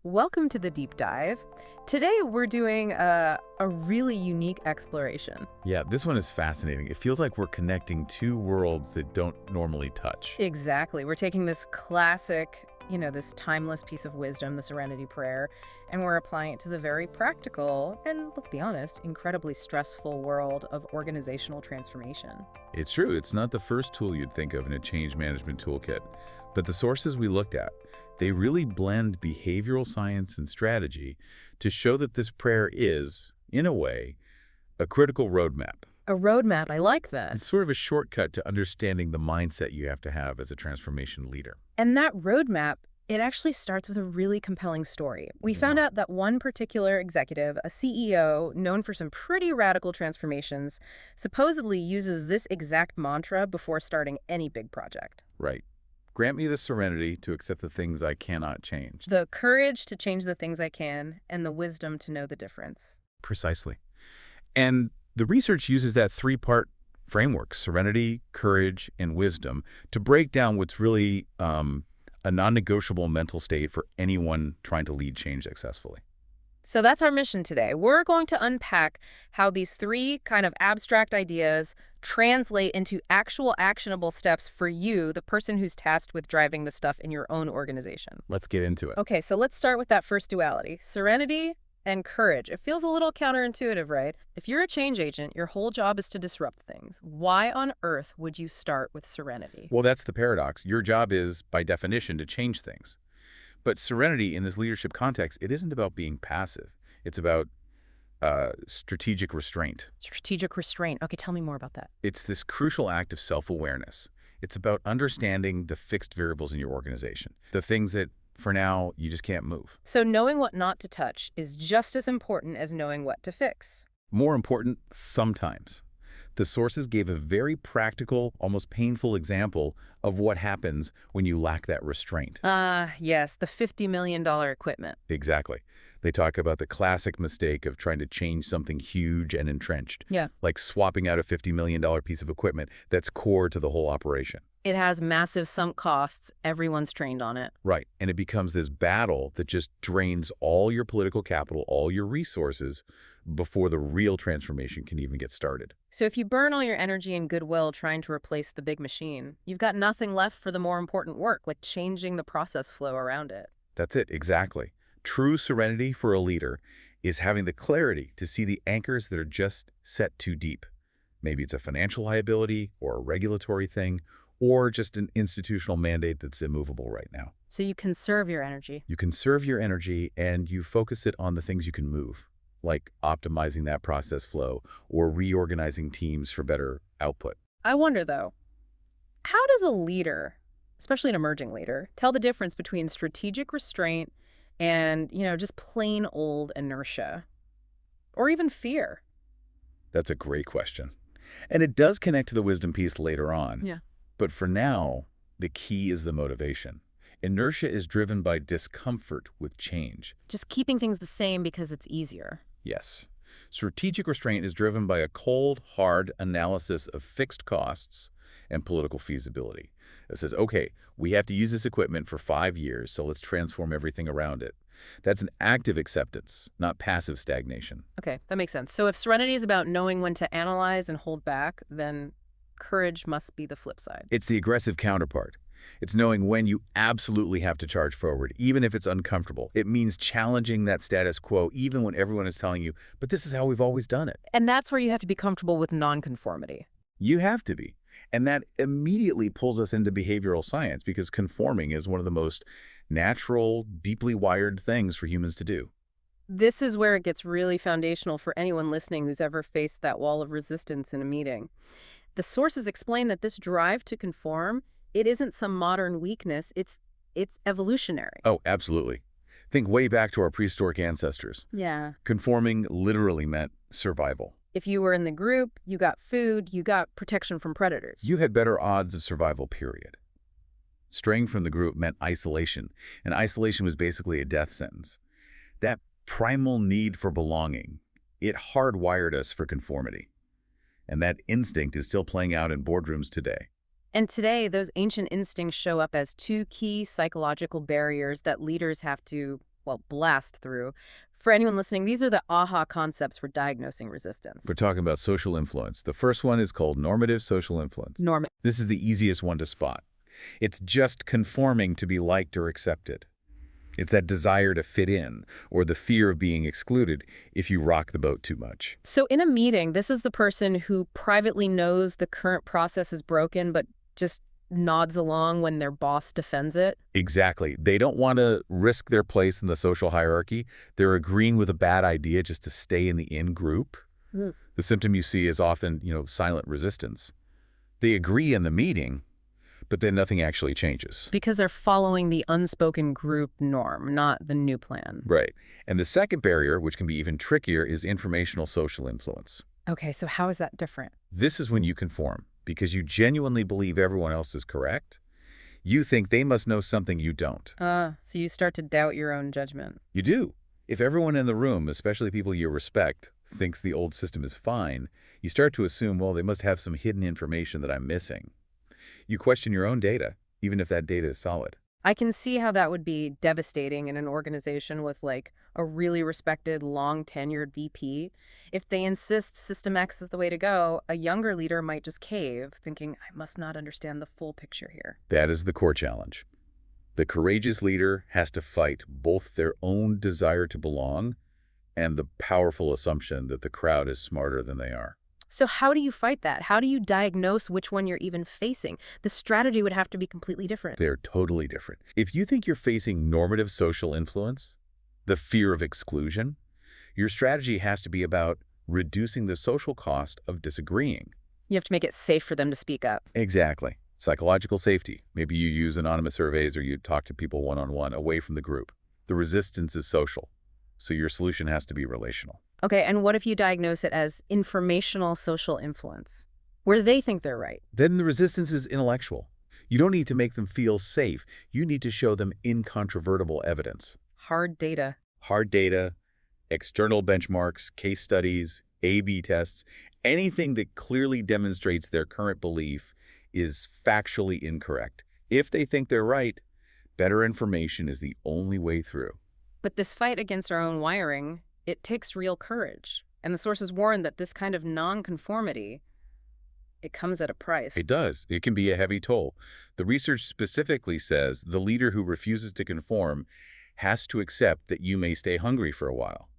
Welcome to the deep dive. Today we're doing a really unique exploration. Yeah, this one is fascinating. It feels like we're connecting two worlds that don't normally touch. Exactly. We're taking this classic, this timeless piece of wisdom, the Serenity Prayer, and we're applying it to the very practical and, let's be honest, incredibly stressful world of organizational transformation. It's true, it's not the first tool you'd think of in a change management toolkit, but the sources we looked at, they really blend behavioral science and strategy to show that this prayer is, in a way, a critical roadmap. A roadmap, I like that. It's sort of a shortcut to understanding the mindset you have to have as a transformation leader. And that roadmap, it actually starts with a really compelling story. We found out that one particular executive, a CEO known for some pretty radical transformations, supposedly uses this exact mantra before starting any big project. Right. Grant me the serenity to accept the things I cannot change. The courage to change the things I can, and the wisdom to know the difference. Precisely. And the research uses that three-part framework, serenity, courage, and wisdom, to break down what's really a non-negotiable mental state for anyone trying to lead change successfully. So that's our mission today. We're going to unpack how these three kind of abstract ideas translate into actual actionable steps for you, the person who's tasked with driving the stuff in your own organization. Let's get into it. Okay, so let's start with that first duality, serenity and courage. It feels a little counterintuitive, right? If you're a change agent, your whole job is to disrupt things. Why on earth would you start with serenity? Well, that's the paradox. Your job is, by definition, to change things. But serenity in this leadership context, it isn't about being passive. It's about strategic restraint. Strategic restraint. Okay, tell me more about that. It's this crucial act of self-awareness. It's about understanding the fixed variables in your organization, the things that, for now, you just can't move. So knowing what not to touch is just as important as knowing what to fix. More important, sometimes. The sources gave a very practical, almost painful example of what happens when you lack that restraint. Yes, the $50 million equipment. Exactly. They talk about the classic mistake of trying to change something huge and entrenched. Yeah. Like swapping out a $50 million piece of equipment that's core to the whole operation. It has massive sunk costs. Everyone's trained on it. Right. And it becomes this battle that just drains all your political capital, all your resources, before the real transformation can even get started. So if you burn all your energy and goodwill trying to replace the big machine, you've got nothing left for the more important work, like changing the process flow around it. That's it, exactly. True serenity for a leader is having the clarity to see the anchors that are just set too deep. Maybe it's a financial liability or a regulatory thing, or just an institutional mandate that's immovable right now. So you conserve your energy. You conserve your energy and you focus it on the things you can move, like optimizing that process flow or reorganizing teams for better output. I wonder, though, how does a leader, especially an emerging leader, tell the difference between strategic restraint and, just plain old inertia or even fear? That's a great question. And it does connect to the wisdom piece later on. Yeah. But for now, the key is the motivation. Inertia is driven by discomfort with change. Just keeping things the same because it's easier. Yes. Strategic restraint is driven by a cold, hard analysis of fixed costs and political feasibility. It says, okay, we have to use this equipment for 5 years, so let's transform everything around it. That's an active acceptance, not passive stagnation. Okay, that makes sense. So if serenity is about knowing when to analyze and hold back, then courage must be the flip side. It's the aggressive counterpart. It's knowing when you absolutely have to charge forward, even if it's uncomfortable. It means challenging that status quo, even when everyone is telling you, but this is how we've always done it. And that's where you have to be comfortable with nonconformity. You have to be. And that immediately pulls us into behavioral science because conforming is one of the most natural, deeply wired things for humans to do. This is where it gets really foundational for anyone listening who's ever faced that wall of resistance in a meeting. The sources explain that this drive to conform, it isn't some modern weakness, it's evolutionary. Oh, absolutely. Think way back to our prehistoric ancestors. Yeah. Conforming literally meant survival. If you were in the group, you got food, you got protection from predators. You had better odds of survival, period. Straying from the group meant isolation, and isolation was basically a death sentence. That primal need for belonging, it hardwired us for conformity. And that instinct is still playing out in boardrooms today. And today, those ancient instincts show up as two key psychological barriers that leaders have to well, blast through. For anyone listening, these are the aha concepts for diagnosing resistance. We're talking about social influence. The first one is called normative social influence. This is the easiest one to spot. It's just conforming to be liked or accepted. It's that desire to fit in, or the fear of being excluded if you rock the boat too much. So in a meeting, this is the person who privately knows the current process is broken, but just nods along when their boss defends it. Exactly. They don't want to risk their place in the social hierarchy. They're agreeing with a bad idea just to stay in the in-group. Mm. The symptom you see is often, silent resistance. They agree in the meeting, but then nothing actually changes. Because they're following the unspoken group norm, not the new plan. Right. And the second barrier, which can be even trickier, is informational social influence. Okay, so how is that different? This is when you conform because you genuinely believe everyone else is correct. You think they must know something you don't. So you start to doubt your own judgment. You do. If everyone in the room, especially people you respect, thinks the old system is fine, you start to assume, well, they must have some hidden information that I'm missing. You question your own data, even if that data is solid. I can see how that would be devastating in an organization with, like, a really respected, long-tenured VP. If they insist System X is the way to go, a younger leader might just cave, thinking, I must not understand the full picture here. That is the core challenge. The courageous leader has to fight both their own desire to belong and the powerful assumption that the crowd is smarter than they are. So how do you fight that? How do you diagnose which one you're even facing? The strategy would have to be completely different. They're totally different. If you think you're facing normative social influence, the fear of exclusion, your strategy has to be about reducing the social cost of disagreeing. You have to make it safe for them to speak up. Exactly. Psychological safety. Maybe you use anonymous surveys or you talk to people one-on-one away from the group. The resistance is social, so your solution has to be relational. Okay, and what if you diagnose it as informational social influence, where they think they're right? Then the resistance is intellectual. You don't need to make them feel safe. You need to show them incontrovertible evidence. Hard data. Hard data, external benchmarks, case studies, A/B tests, anything that clearly demonstrates their current belief is factually incorrect. If they think they're right, better information is the only way through. But this fight against our own wiring, it takes real courage. And the sources warn that this kind of non-conformity, it comes at a price. It does. It can be a heavy toll. The research specifically says the leader who refuses to conform has to accept that you may stay hungry for a while.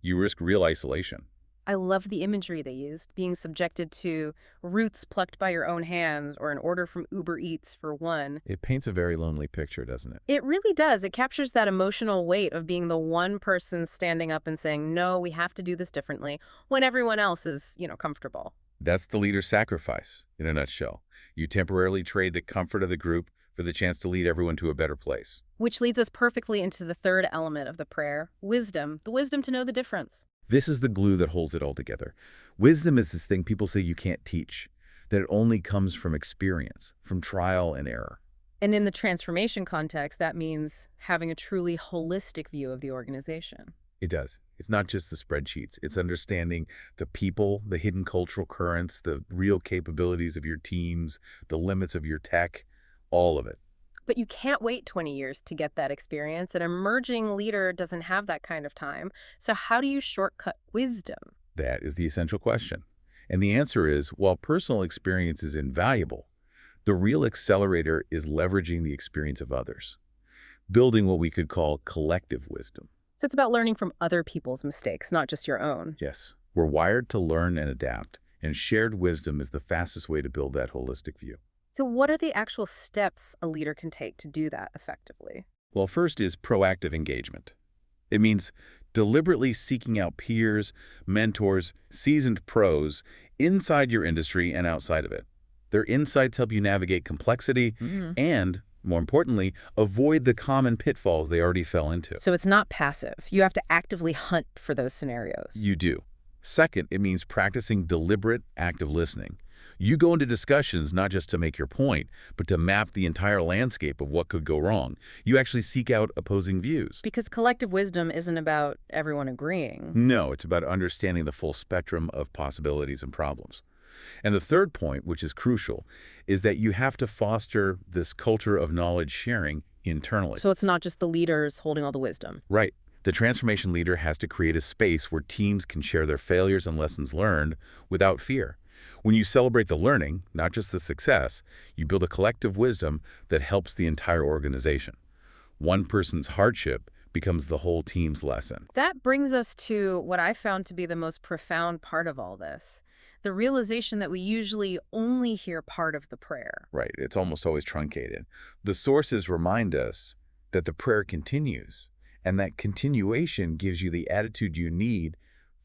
You risk real isolation. I love the imagery they used, being subjected to roots plucked by your own hands or an order from Uber Eats for one. It paints a very lonely picture, doesn't it? It really does. It captures that emotional weight of being the one person standing up and saying, no, we have to do this differently, when everyone else is, comfortable. That's the leader's sacrifice, in a nutshell. You temporarily trade the comfort of the group for the chance to lead everyone to a better place. Which leads us perfectly into the third element of the prayer, wisdom, the wisdom to know the difference. This is the glue that holds it all together. Wisdom is this thing people say you can't teach, that it only comes from experience, from trial and error. And in the transformation context, that means having a truly holistic view of the organization. It does. It's not just the spreadsheets. It's understanding the people, the hidden cultural currents, the real capabilities of your teams, the limits of your tech, all of it. But you can't wait 20 years to get that experience. An emerging leader doesn't have that kind of time. So how do you shortcut wisdom? That is the essential question. And the answer is, while personal experience is invaluable, the real accelerator is leveraging the experience of others, building what we could call collective wisdom. So it's about learning from other people's mistakes, not just your own. Yes, we're wired to learn and adapt, and shared wisdom is the fastest way to build that holistic view. So what are the actual steps a leader can take to do that effectively? Well, first is proactive engagement. It means deliberately seeking out peers, mentors, seasoned pros inside your industry and outside of it. Their insights help you navigate complexity and, more importantly, avoid the common pitfalls they already fell into. So it's not passive. You have to actively hunt for those scenarios. You do. Second, it means practicing deliberate, active listening. You go into discussions not just to make your point, but to map the entire landscape of what could go wrong. You actually seek out opposing views. Because collective wisdom isn't about everyone agreeing. No, it's about understanding the full spectrum of possibilities and problems. And the third point, which is crucial, is that you have to foster this culture of knowledge sharing internally. So it's not just the leaders holding all the wisdom. Right. The transformation leader has to create a space where teams can share their failures and lessons learned without fear. When you celebrate the learning, not just the success, you build a collective wisdom that helps the entire organization. One person's hardship becomes the whole team's lesson. That brings us to what I found to be the most profound part of all this, the realization that we usually only hear part of the prayer. Right. It's almost always truncated. The sources remind us that the prayer continues, and that continuation gives you the attitude you need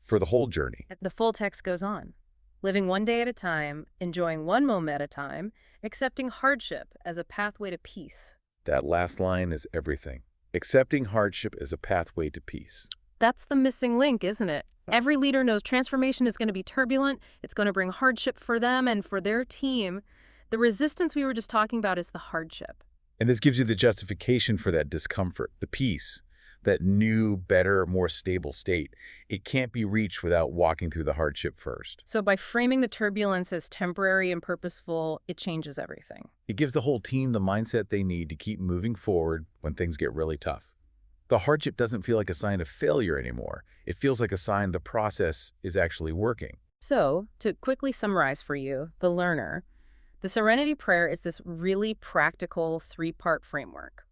for the whole journey. The full text goes on. Living one day at a time, enjoying one moment at a time, accepting hardship as a pathway to peace. That last line is everything. Accepting hardship as a pathway to peace. That's the missing link, isn't it? Every leader knows transformation is going to be turbulent. It's going to bring hardship for them and for their team. The resistance we were just talking about is the hardship. And this gives you the justification for that discomfort, the peace, that new, better, more stable state. It can't be reached without walking through the hardship first. So by framing the turbulence as temporary and purposeful, it changes everything. It gives the whole team the mindset they need to keep moving forward when things get really tough. The hardship doesn't feel like a sign of failure anymore. It feels like a sign the process is actually working. So, to quickly summarize for you, the learner, the Serenity Prayer is this really practical three-part framework.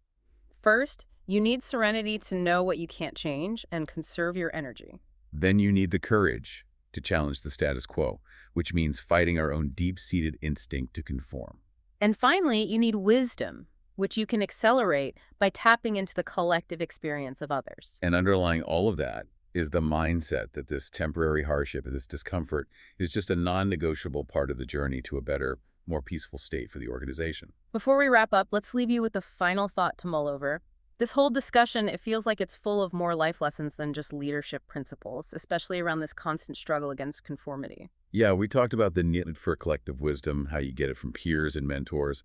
First, you need serenity to know what you can't change and conserve your energy. Then you need the courage to challenge the status quo, which means fighting our own deep-seated instinct to conform. And finally, you need wisdom, which you can accelerate by tapping into the collective experience of others. And underlying all of that is the mindset that this temporary hardship, this discomfort, is just a non-negotiable part of the journey to a better, more peaceful state for the organization. Before we wrap up, let's leave you with a final thought to mull over. This whole discussion, it feels like it's full of more life lessons than just leadership principles, especially around this constant struggle against conformity. Yeah, we talked about the need for collective wisdom, how you get it from peers and mentors.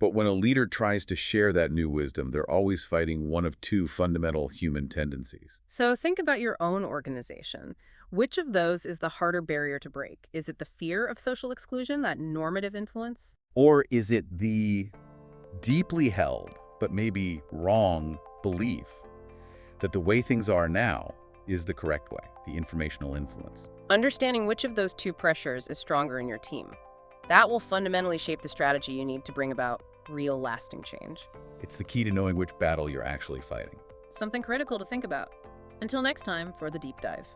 But when a leader tries to share that new wisdom, they're always fighting one of two fundamental human tendencies. So think about your own organization. Which of those is the harder barrier to break? Is it the fear of social exclusion, that normative influence? Or is it the deeply held, but maybe wrong, belief that the way things are now is the correct way, the informational influence? Understanding which of those two pressures is stronger in your team. That will fundamentally shape the strategy you need to bring about real lasting change. It's the key to knowing which battle you're actually fighting. Something critical to think about. Until next time for the deep dive.